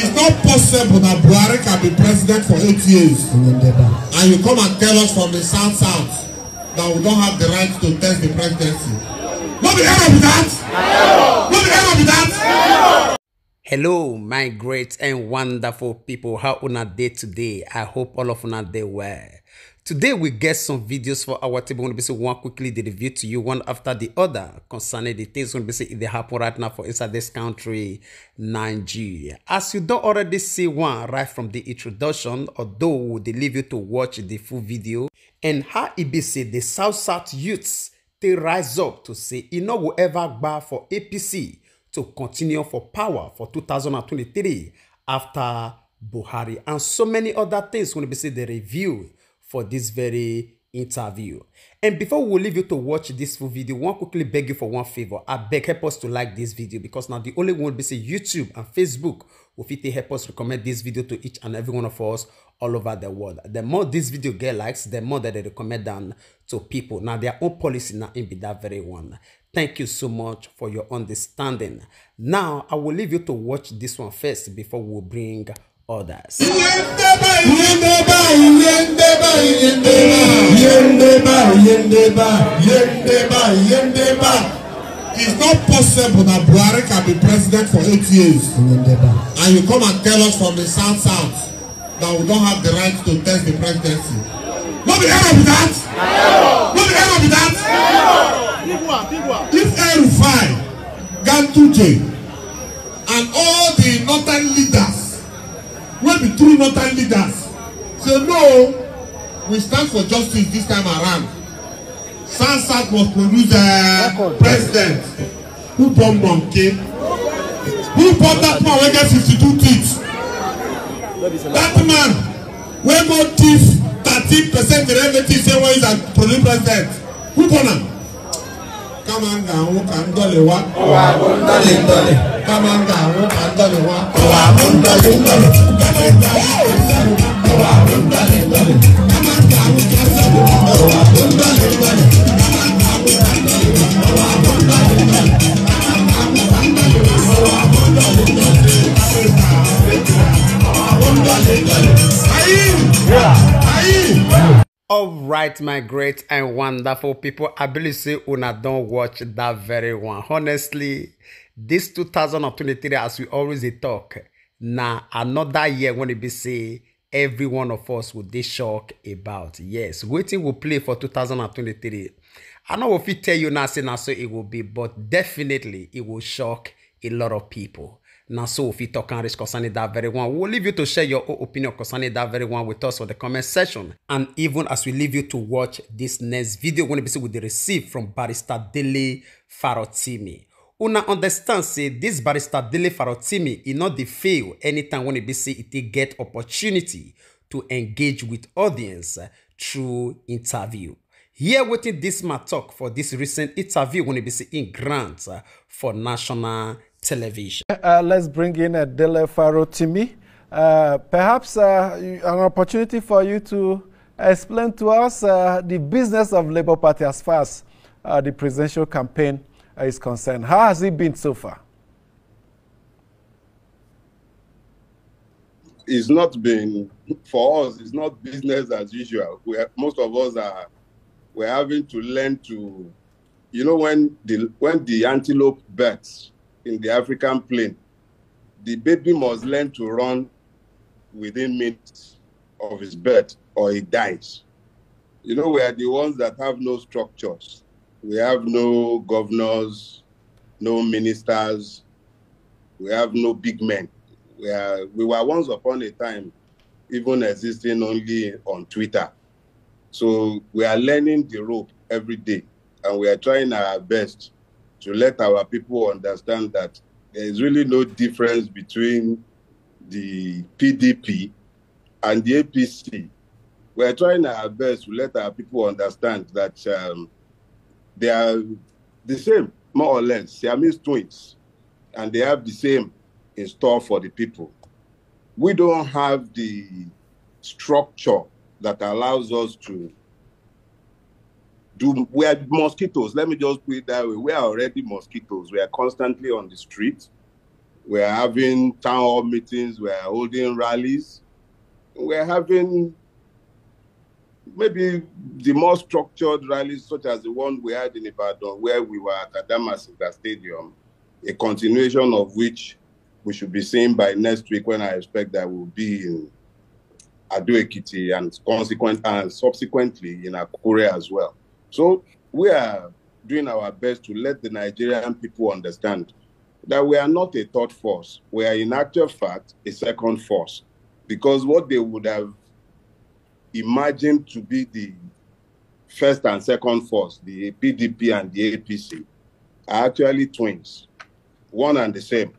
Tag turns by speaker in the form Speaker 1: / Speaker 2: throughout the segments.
Speaker 1: It's not possible that Buhari can be president for 8 years and you come and tell us from the south that we don't have the right to test the presidency. What the hell with that? What the hell with that?
Speaker 2: Hello, my great and wonderful people. How una day today? I hope all of una day well. Today we get some videos for our table. We're going to be one quickly the review to you one after the other concerning the things going to be they happen right now for inside this country, Nigeria. As you don't already see one right from the introduction, although we'll leave you to watch the full video and how it be say the South youths they rise up to say you know will ever bar for APC to continue for power for 2023 after Buhari and so many other things going to be say the review for this very interview. And before we leave you to watch this full video, I want to quickly beg you for one favor. I beg help us to like this video because now the only one will be say YouTube and Facebook will fit help us recommend this video to each and every one of us all over the world. The more this video get likes, the more that they recommend them to people. Now their own policy now in be that very one. Thank you so much for your understanding. Now I will leave you to watch this one first before we bring others. It's
Speaker 1: not possible that Buhari can be president for 8 years and you come and tell us from the south that we don't have the right to test the presidency. What the hell with that? What the hell with that? If El-Rufai, Gantuje, and all the northern leaders will be true northern leaders say no, we stand for justice this time around. Sansat must produce a president who born monkey, who bought that man wey get 52 teeth. That man wey go thief 30% the revenue say when he's a produce president. Who born am? Kamanga who can dole wa. Kamanga who can dole wa.
Speaker 2: All right, my great and wonderful people, I believe say una don't watch that very one. Honestly, this 2023, as we always talk, now another year when it be say every one of us would be shocked about. Yes, waiting will play for 2023. I know if we tell you now, say now so it will be, but definitely it will shock a lot of people. Now, so if you talk and reach concerning that very one, we'll leave you to share your own opinion concerning that very one with us for the comment section. And even as we leave you to watch this next video, when we see with the receipt from Barrister Dele Farotimi. Una understand say this Barrister Dele Farotimi is not the fail anytime when it be say it get opportunity to engage with audience through interview. Here waiting this man talk for this recent interview when it be say in grants for national television.
Speaker 3: Let's bring in Dele Farotimi. Perhaps an opportunity for you to explain to us the business of Labour Party as far as the presidential campaign is concerned. How has it been so far?
Speaker 4: It's not been, for us, it's not business as usual. Most of us we're having to learn to, you know, when the antelope births in the African plain, the baby must learn to run within minutes of his birth or he dies. You know, we are the ones that have no structures. We have no governors, no ministers. We have no big men. We were once upon a time even existing only on Twitter. So we are learning the rope every day, and we are trying our best to let our people understand that there is really no difference between the PDP and the APC. We are trying our best to let our people understand that they are the same, more or less, Siamese twins, and they have the same in store for the people. We don't have the structure that allows us to do. We are mosquitoes. Let me just put it that way. We are already mosquitoes. We are constantly on the street. We're having town hall meetings, we're holding rallies, we're having maybe the more structured rallies, such as the one we had in Ibadan, where we were at Adamasingba Stadium, a continuation of which we should be seeing by next week, when I expect that we'll be in Ado-Ekiti and subsequently in Akure as well. So we are doing our best to let the Nigerian people understand that we are not a third force. We are in actual fact a second force, because what they would have imagined to be the first and second force, the PDP and the APC, are actually twins, one and the same.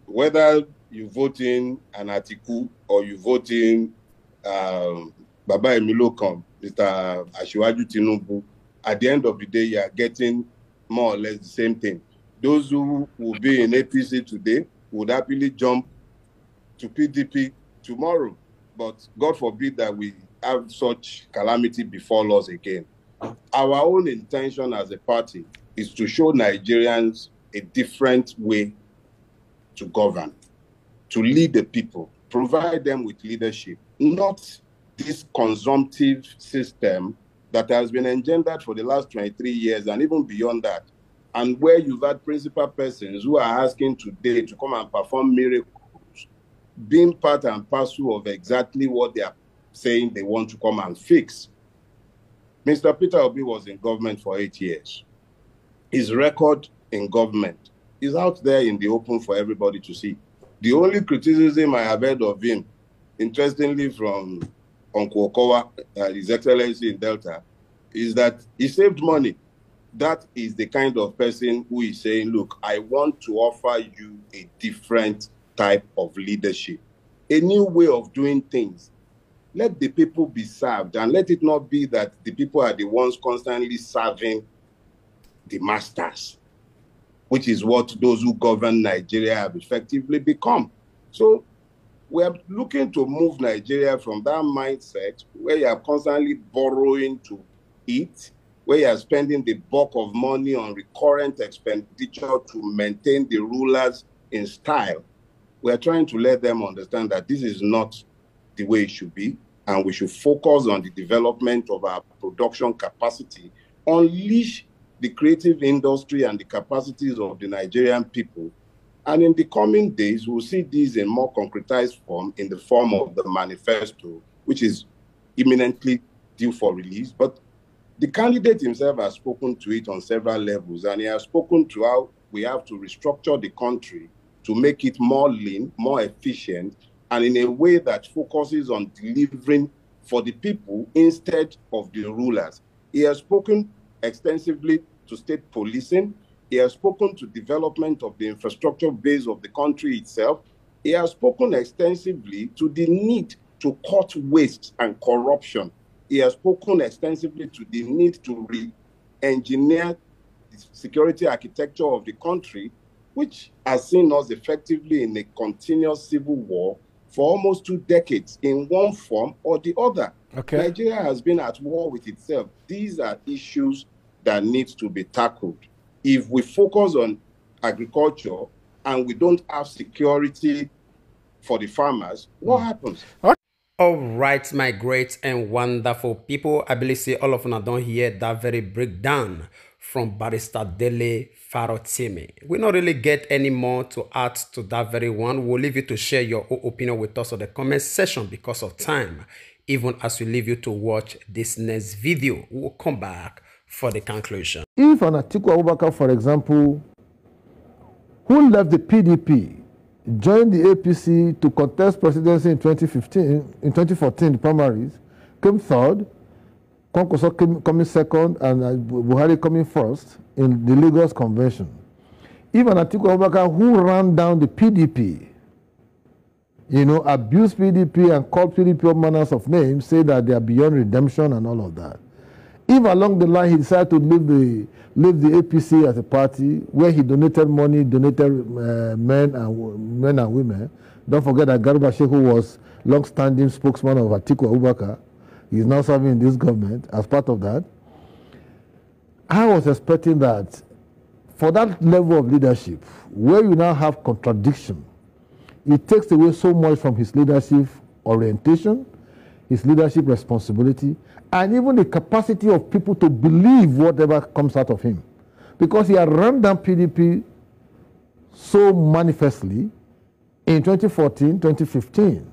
Speaker 4: Whether you vote in an Atiku or you vote in Baba Emilokan, Mr. Asiwaju Tinubu, at the end of the day, you are getting more or less the same thing. Those who will be in APC today would happily jump to PDP tomorrow. But God forbid that we have such calamity befall us again. Our own intention as a party is to show Nigerians a different way to govern, to lead the people, provide them with leadership, not this consumptive system that has been engendered for the last 23 years and even beyond that, and where you've had principal persons who are asking today to come and perform miracles, being part and parcel of exactly what they are saying they want to come and fix. Mr. Peter Obi was in government for 8 years. His record in government is out there in the open for everybody to see. The only criticism I have heard of him, interestingly from Uncle Okowa, His Excellency in Delta, is that he saved money. That is the kind of person who is saying, look, I want to offer you a different type of leadership, a new way of doing things. Let the people be served, and let it not be that the people are the ones constantly serving the masters, which is what those who govern Nigeria have effectively become. So we are looking to move Nigeria from that mindset where you are constantly borrowing to eat, where you are spending the bulk of money on recurrent expenditure to maintain the rulers in style. We are trying to let them understand that this is not the way it should be, and we should focus on the development of our production capacity, unleash the creative industry and the capacities of the Nigerian people. And in the coming days, we'll see these in more concretized form, in the form of the manifesto, which is imminently due for release. But the candidate himself has spoken to it on several levels, and he has spoken to how we have to restructure the country to make it more lean, more efficient, and in a way that focuses on delivering for the people instead of the rulers. He has spoken extensively to state policing. He has spoken to development of the infrastructure base of the country itself. He has spoken extensively to the need to cut waste and corruption. He has spoken extensively to the need to re-engineer the security architecture of the country, which has seen us effectively in a continuous civil war for almost 2 decades in one form or the other. Okay. Nigeria has been at war with itself. These are issues that need to be tackled. If we focus on agriculture and we don't have security for the farmers, what happens?
Speaker 2: All right, my great and wonderful people. I believe say all of you don't hear that very breakdown from Barrister Dele Farotimi. We don't really get any more to add to that very one. We'll leave you to share your own opinion with us on the comment section because of time. Even as we leave you to watch this next video, we'll come back for the conclusion.
Speaker 3: If an Atiku Abubakar, for example, who left the PDP, joined the APC to contest presidency in 2014, the primaries, came third, Kwankwaso coming second, and Buhari coming first in the Lagos Convention. Even Atiku Abubakar, who ran down the PDP, abused PDP and called PDP all manners of names, say that they are beyond redemption and all of that. If along the line he decided to leave the APC as a party, where he donated money, donated men and women. Don't forget that Garba Shehu was long-standing spokesman of Atiku Abubakar. He's now serving in this government as part of that. I was expecting that
Speaker 5: for that level of leadership, where you now have contradiction, it takes away so much from his leadership orientation, his leadership responsibility, and even the capacity of people to believe whatever comes out of him. Because he had run down PDP so manifestly in 2014, 2015.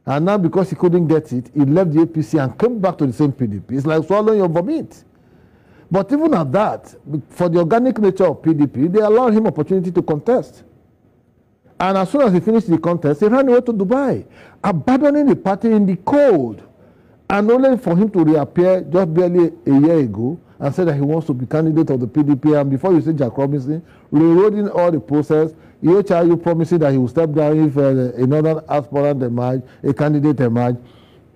Speaker 5: And now because he couldn't get it, he left the APC and came back to the same PDP. It's like swallowing your vomit. But even at that, for the organic nature of PDP, they allowed him opportunity to contest. And as soon as he finished the contest, he ran away to Dubai, abandoning the party in the cold. And only for him to reappear just barely a year ago and say that he wants to be candidate of the PDP. And before you say Jack Robinson, rewriting all the process, EHRU promising that he will step down if another aspirant emerge, a candidate emerge.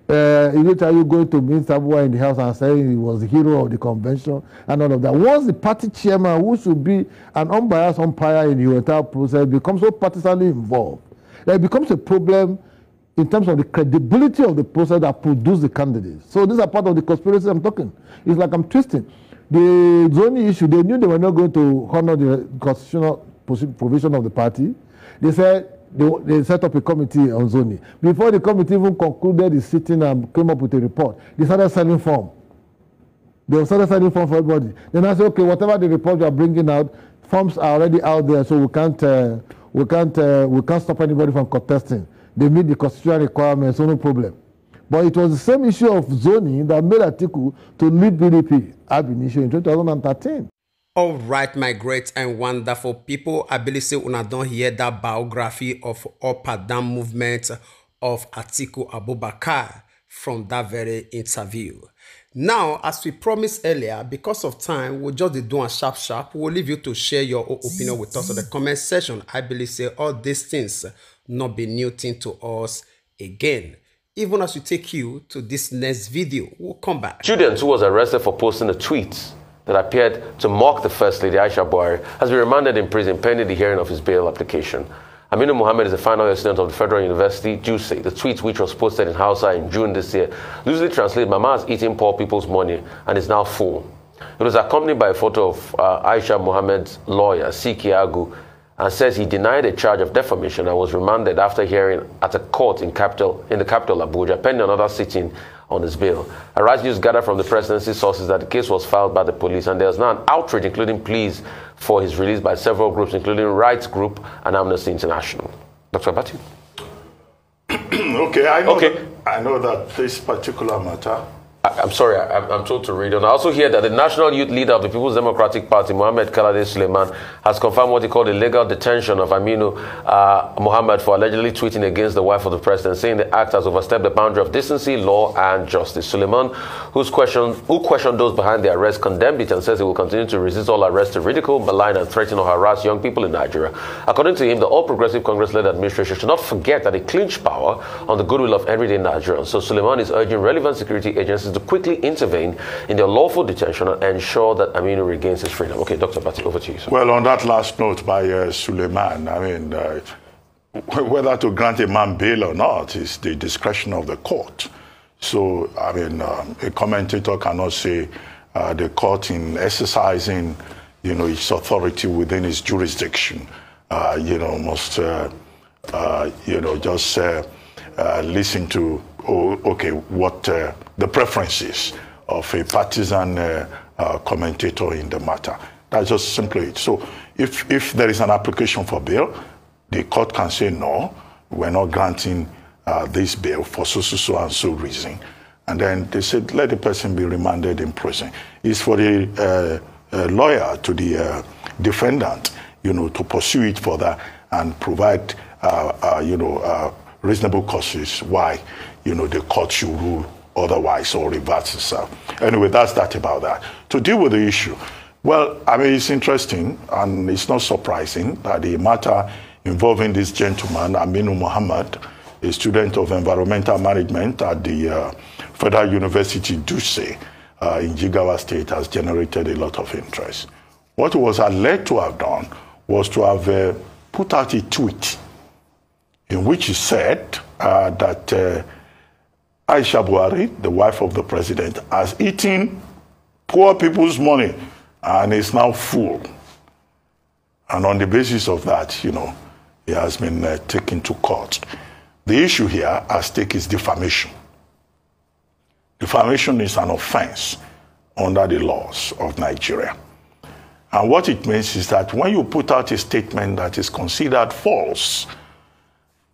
Speaker 5: EHRU going to meet Sabuwa in the house and saying he was the hero of the convention and all of that. Once the party chairman, who should be an unbiased umpire in the entire process, becomes so partisanly involved, that it becomes a problem in terms of the credibility of the process that produced the candidates. So these are part of the conspiracy I'm talking. It's like I'm twisting. The zoning issue, they knew they were not going to honor the constitutional provision of the party. They said they set up a committee on zoning. Before the committee even concluded the sitting and came up with a report, they started selling form. They started selling form for everybody. Then I said, okay, whatever the report you are bringing out, forms are already out there, so we can't stop anybody from contesting. They meet the constitutional requirements, so no problem. But it was the same issue of zoning that made Atiku to lead PDP ab initio in 2013.
Speaker 2: All right, my great and wonderful people. I believe say una don't hear that biography of up and down movement of Atiku Abubakar from that very interview. Now, as we promised earlier, because of time, we'll just do a sharp. We'll leave you to share your opinion with us in the comment section. I believe say all these things not be new thing to us again. Even as we take you to this next video, we'll come back.
Speaker 6: Student who was arrested for posting a tweet that appeared to mock the First Lady Aisha Buhari has been remanded in prison pending the hearing of his bail application. Aminu Mohammed is a final year student of the Federal University. Juse, the tweet which was posted in Hausa in June this year, loosely translated, Mama is eating poor people's money and is now full. It was accompanied by a photo of Aisha Mohammed's lawyer, Siki Agu, and says he denied a charge of defamation and was remanded after hearing at a court in the capital Abuja, pending another sitting on his bail. Arise News gathered from the presidency sources that the case was filed by the police, and there is now an outrage, including pleas for his release by several groups, including Rights Group and Amnesty International. Dr. Abati?
Speaker 7: Okay, I know that this particular matter.
Speaker 6: I'm sorry, I'm told to read on. I also hear that the national youth leader of the People's Democratic Party, Mohammed Kalade Suleiman, has confirmed what he called the legal detention of Aminu Mohammed for allegedly tweeting against the wife of the president, saying the act has overstepped the boundary of decency, law, and justice. Suleiman, who questioned those behind the arrest, condemned it and says he will continue to resist all arrests to ridicule, malign, and threaten or harass young people in Nigeria. According to him, the All Progressive Congress-led administration should not forget that they clinched power on the goodwill of everyday Nigerians. So Suleiman is urging relevant security agencies to quickly intervene in their lawful detention and ensure that Aminu regains his freedom. Okay, Dr. Bati, over to you, sir.
Speaker 7: Well, on that last note by Suleiman, I mean, whether to grant a man bail or not is the discretion of the court. So, I mean, a commentator cannot say the court in exercising, its authority within its jurisdiction, must, just listen to, what the preferences of a partisan commentator in the matter. That's just simply it. So if there is an application for bail, the court can say, no, we're not granting this bail for so and so reason. And then they said, let the person be remanded in prison. It's for the lawyer to the defendant, to pursue it further and provide, reasonable causes why, the court should rule otherwise or reverse itself. Anyway, that's that about that. To deal with the issue, well, I mean, it's interesting and it's not surprising that the matter involving this gentleman, Aminu Mohammed, a student of environmental management at the Federal University Duse in Jigawa State, has generated a lot of interest. What he was alleged to have done was to have put out a tweet in which he said that Aisha Buhari, the wife of the president, has eaten poor people's money and is now full. And on the basis of that, you know, he has been taken to court. The issue here at stake is defamation. Defamation is an offense under the laws of Nigeria. And what it means is that when you put out a statement that is considered false,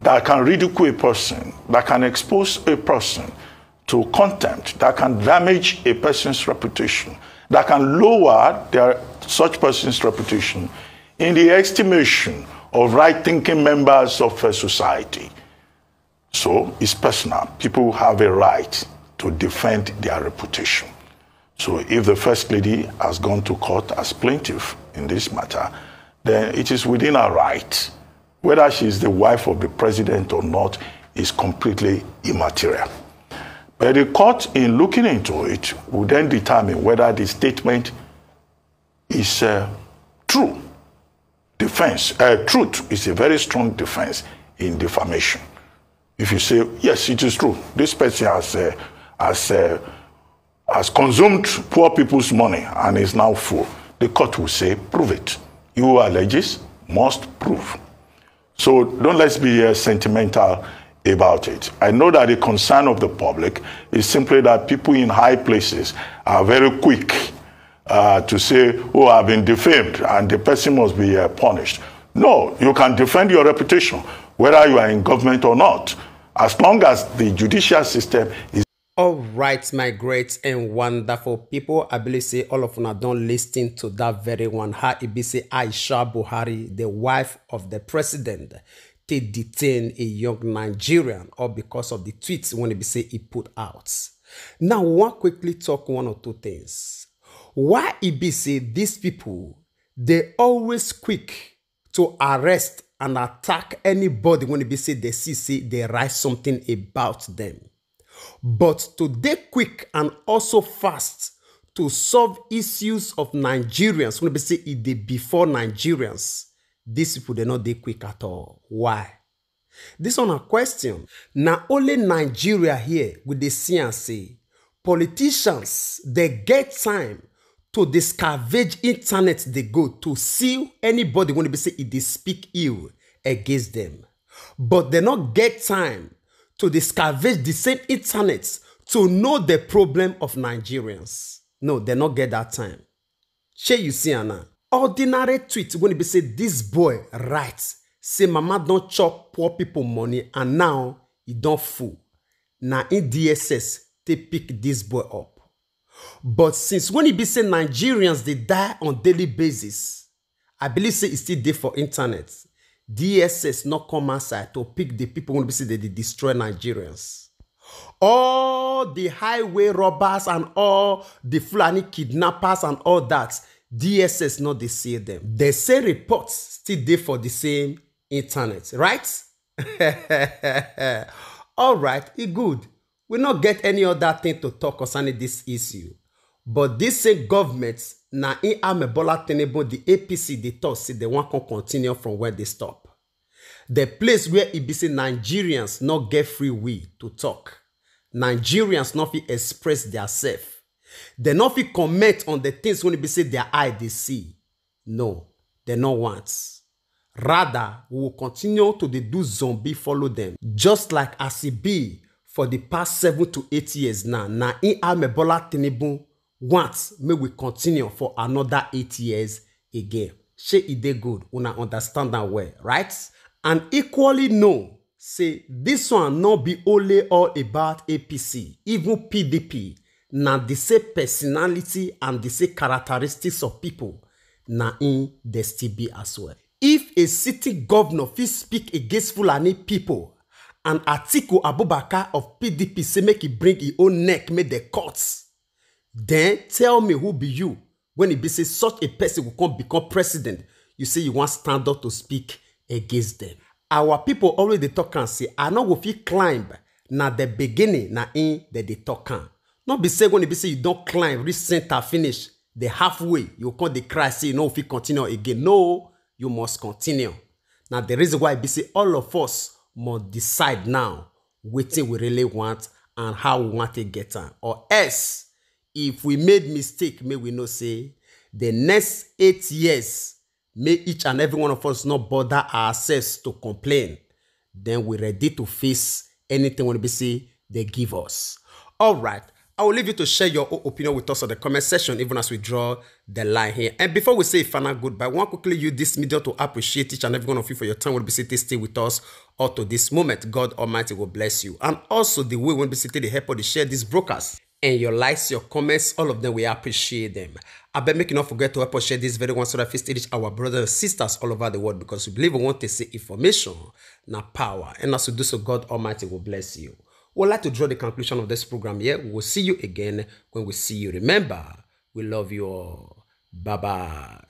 Speaker 7: that can ridicule a person, that can expose a person to contempt, that can damage a person's reputation, that can lower such person's reputation in the estimation of right-thinking members of a society. So it's personal. People have a right to defend their reputation. So if the First Lady has gone to court as plaintiff in this matter, then it is within her right. Whether she is the wife of the president or not is completely immaterial. But the court, in looking into it, will then determine whether the statement is true. Truth is a very strong defense in defamation. If you say, yes, it is true, this person has consumed poor people's money and is now full, the court will say, prove it. You who alleges must prove. So don't let's be sentimental about it. I know that the concern of the public is simply that people in high places are very quick to say, oh, I've been defamed and the person must be punished. No, you can defend your reputation, whether you are in government or not, as long as the judicial system is.
Speaker 2: All right, my great and wonderful people. I believe say all of you don't listen to that very one. How it be say Aisha Buhari, the wife of the president, to detain a young Nigerian, or because of the tweets when it be say he put out. Now, we want quickly talk one or two things. Why it be say these people, they always quick to arrest and attack anybody when it be say they see they write something about them. But today quick and also fast to solve issues of Nigerians, when they say it they before Nigerians, these people they not they quick at all. Why? This one a question. Now only Nigeria here with the CNC politicians they get time to discourage internet they go to see anybody when they say it they speak ill against them. But they not get time to discourage the same internet to know the problem of Nigerians. No, they not get that time. Shey you see Anna. Ordinary tweet when they say this boy writes, say mama don't chop poor people money and now he don't fool. Now in DSS, they pick this boy up. But since when he be say Nigerians they die on daily basis, I believe say it's still there for internet. DSS not come outside to pick the people when we say they destroy Nigerians. All the highway robbers and all the Fulani kidnappers and all that, DSS not they see them. They say reports still there for the same internet, right? All right, it good. We not get any other thing to talk concerning this issue. But this same government, na in Amebola Tinubu, the APC, they talk, say they want to continue from where they stop. The place where it be say Nigerians not get free will to talk. Nigerians not fit express their self. They not fit comment on the things when it be say their eye they see. No, they not want. Rather, we will continue to do zombie follow them. Just like as it be for the past 7 to 8 years now. Na in Amebola Tinubu once may we continue for another 8 years again. Shey it dey good, una understand that well, right? And equally know, say this one not be only all about APC, even PDP, na the same personality and the same characteristics of people, na in the still be as well. If a city governor fit speak against Fulani people, and Atiku Abubakar of PDP say make he bring his own neck, make the courts, then tell me who be you when it be say such a person will come become president. You say you want stand up to speak against them. Our people already talk and say, I know go fit climb. Na the beginning, na in the talk can. Not be say when it be say you don't climb, reach center, finish the halfway. You come the cry say you know if you continue again. No, you must continue. Now the reason why it be say all of us must decide now what we really want and how we want to get on. Or else, if we made mistake, may we know say the next 8 years may each and every one of us not bother ourselves to complain. Then we're ready to face anything when we see they give us. All right. I will leave you to share your own opinion with us in the comment section, even as we draw the line here. And before we say final goodbye, I want to quickly use this medium to appreciate each and every one of you for your time when we stay with us up to this moment. God Almighty will bless you. And also the way when we the help to share these brokers. And your likes, your comments, all of them, we appreciate them. I bet make you not forget to help us share this very one so that we reach our brothers and sisters all over the world, because we believe we want to see information, not power. And as we do so, God Almighty will bless you. We'd like to draw the conclusion of this program here. We will see you again when we see you. Remember, we love you all. Bye-bye.